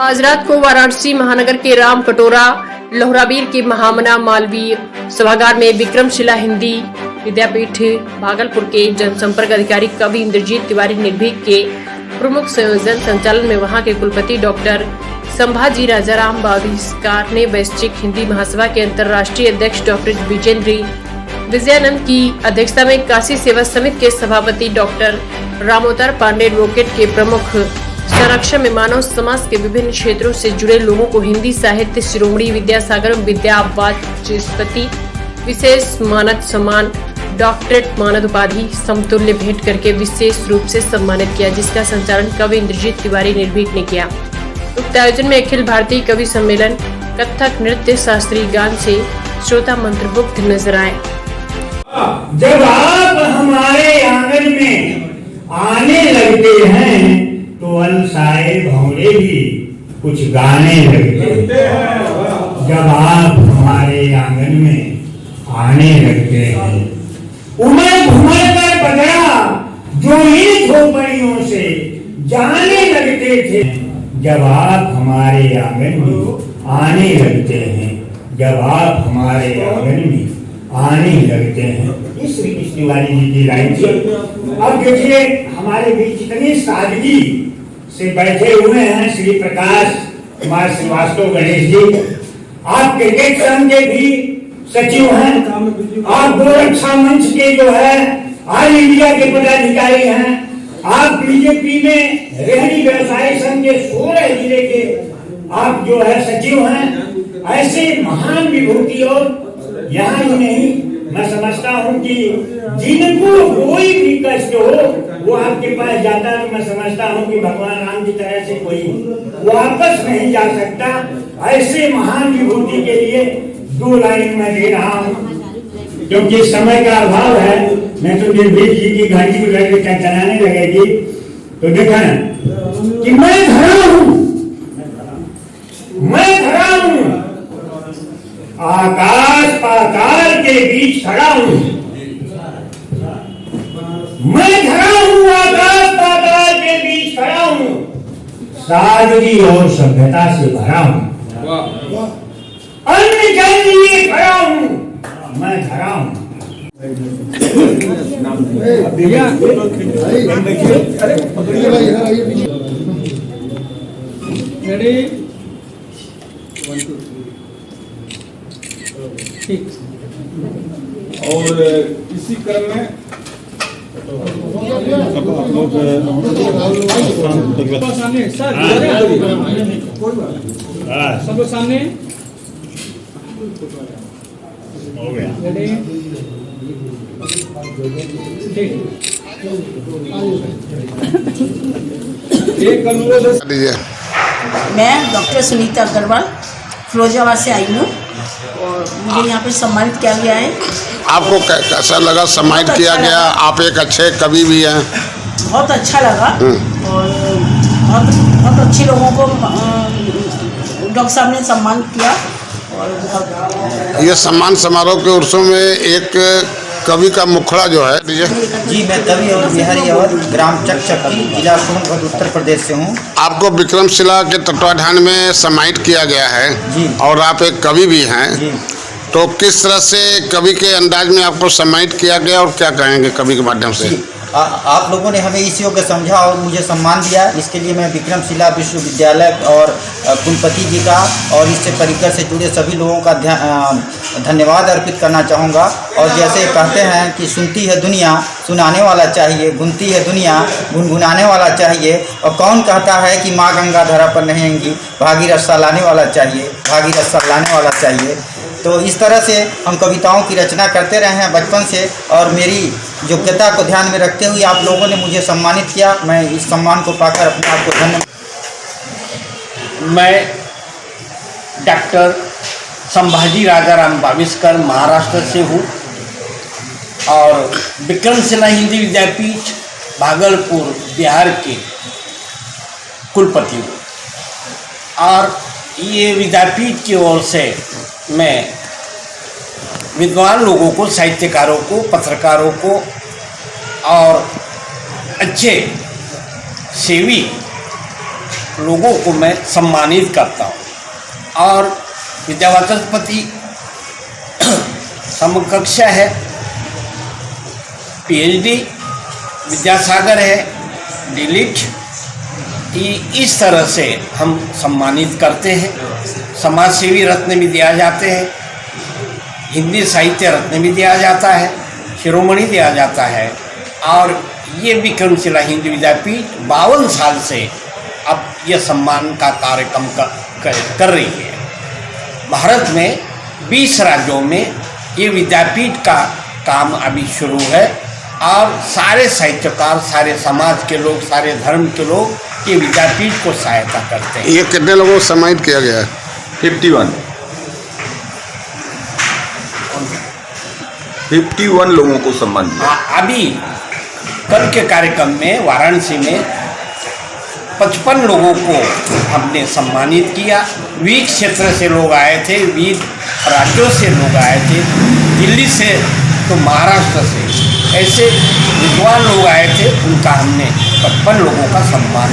आज रात को वाराणसी महानगर के राम कटोरा लोहराबीर के महामना मालवीय सभागार में विक्रमशिला हिंदी विद्यापीठ भागलपुर के जनसंपर्क अधिकारी कवि इंद्रजीत तिवारी निर्भीक के प्रमुख संयोजन संचालन में वहां के कुलपति डॉक्टर संभाजी राजाराम बाविस्कार ने वैश्विक हिंदी महासभा के अंतर्राष्ट्रीय अध्यक्ष डॉक्टर विजयानंद की अध्यक्षता में काशी सेवा समिति के सभापति डॉक्टर रामोतर पांडे एडवोकेट के प्रमुख संरक्षण में मानव समाज के विभिन्न क्षेत्रों से जुड़े लोगों को हिंदी साहित्य शिरोमणि विद्यासागर विद्या वाचस्पति विशेष मानद सम्मान डॉक्टरेट मानद उपाधि समतुल्य भेंट करके विशेष रूप से सम्मानित किया, जिसका संचालन कवि इंद्रजीत तिवारी निर्भीक ने किया। उक्त आयोजन में अखिल भारतीय कवि सम्मेलन कथक नृत्य शास्त्रीय गान से श्रोता मंत्रमुग्ध नजर आए। जब आप हमारे आंगन में आने लगते हैं तो अलसाए भौरे भी कुछ गाने लगते हैं। जब आप हमारे आंगन में आने लगते हैं, उमड़ घुमड़ कर बदला जो इन झोपड़ियों से जाने लगते थे। जब आप हमारे आंगन में आने लगते हैं, जब आप हमारे आंगन में आने लगते हैं। इस श्री कृष्ण तिवारी जी की लाइन थी। अब देखिए हमारे बीच इतनी सादगी से बैठे हुए हैं श्री प्रकाश कुमार श्रीवास्तव गणेश जी। आप क्रिकेट संघ के भी सचिव हैं, आप गोरक्षा मंच के जो है ऑल इंडिया के पदाधिकारी हैं, आप बीजेपी में रेहड़ी व्यवसायी संघ के 16 जिले के आप जो है सचिव हैं। ऐसे महान विभूति और यहाँ ही नहीं, मैं समझता हूँ कि जिनको कोई भी कष्ट हो वो आपके पास जाता है। मैं समझता हूँ कि भगवान राम की तरह से कोई वापस नहीं जा सकता। ऐसे महान विभूति के लिए 2 लाइन में दे रहा हूँ, क्योंकि समय का अभाव है। मैं तो निर्भीक जी की घंटी को लड़के चलाने लगेगी तो देखा कि मैं धरा हूँ, मैं धरा हूँ, आकाश पाताल के बीच खड़ा हूँ। मैं धरा हूँ, आकाश पाताल के बीच खड़ा हूँ, सादगी और सभ्यता से भरा हूँ, अन्य जन लिए खड़ा हूँ, मैं धरा हूँ। ठीक। और इसी क्रम में सामने सर सब सामने हो गया। ठीक। एक अनुरोध। मैं डॉक्टर सुनीता अग्रवाल फिरोजाबाद से आई हूँ और मुझे यहाँ पे सम्मानित किया गया है। आपको कैसा लगा सम्मानित किया गया? आप एक अच्छे कवि भी हैं। बहुत अच्छा लगा और बहुत अच्छे लोगों को डॉक्टर साहब ने सम्मानित किया। और ये सम्मान समारोह के उर्सों में एक कवि का मुखड़ा जो है जी, मैं कवि और बिहारी और ग्राम चकचकी जिला सोनभद्र उत्तर प्रदेश से हूँ। आपको विक्रमशिला के तत्वाधान में सम्मानित किया गया है जी। और आप एक कवि भी हैं जी। तो किस तरह से कवि के अंदाज में आपको सम्मानित किया गया और क्या कहेंगे कवि के माध्यम से? आप लोगों ने हमें इस योग्य समझा और मुझे सम्मान दिया, इसके लिए मैं विक्रमशिला विश्वविद्यालय और कुलपति जी का और इससे परिकर से जुड़े सभी लोगों का धन्यवाद अर्पित करना चाहूँगा। और जैसे कहते हैं कि सुनती है दुनिया सुनाने वाला चाहिए, गुनती है दुनिया गुनगुनाने वाला चाहिए, और कौन कहता है कि माँ गंगा धरा पर नहीं आएंगी, भागीरथ सा लाने वाला चाहिए, भागीरथ सा लाने वाला चाहिए। तो इस तरह से हम कविताओं की रचना करते रहे हैं बचपन से, और मेरी योग्यता को ध्यान में रखते हुए आप लोगों ने मुझे सम्मानित किया। मैं इस सम्मान को पाकर अपने आप को धन्य। मैं डॉक्टर संभाजी राजाराम बाविस्कर महाराष्ट्र से हूँ और विक्रमशिला हिंदी विद्यापीठ भागलपुर बिहार के कुलपति हूँ। और ये विद्यापीठ की ओर से मैं विद्वान लोगों को, साहित्यकारों को, पत्रकारों को और अच्छे सेवी लोगों को मैं सम्मानित करता हूँ। और विद्यावाचस्पति समकक्षा है, PhD, विद्यासागर है, डिलीट, इस तरह से हम सम्मानित करते हैं। समाज सेवी रत्न भी दिया जाते हैं, हिंदी साहित्य रत्न भी दिया जाता है, शिरोमणि दिया जाता है। और ये विक्रमशिला हिंदी विद्यापीठ 52 साल से अब यह सम्मान का कार्यक्रम कर रही है। भारत में 20 राज्यों में ये विद्यापीठ का काम अभी शुरू है और सारे साहित्यकार, सारे समाज के लोग, सारे धर्म के लोग ये विद्यापीठ को सहायता करते हैं। ये कितने लोगों को सम्मानित किया गया है? 51 लोगों को सम्मान दिया। अभी कल के कार्यक्रम में वाराणसी में 55 लोगों को हमने सम्मानित किया। विविध क्षेत्र से लोग आए थे, विविध राज्यों से लोग आए थे, दिल्ली से तो महाराष्ट्र से, ऐसे विद्वान लोग आए थे, उनका हमने 55 लोगों का सम्मान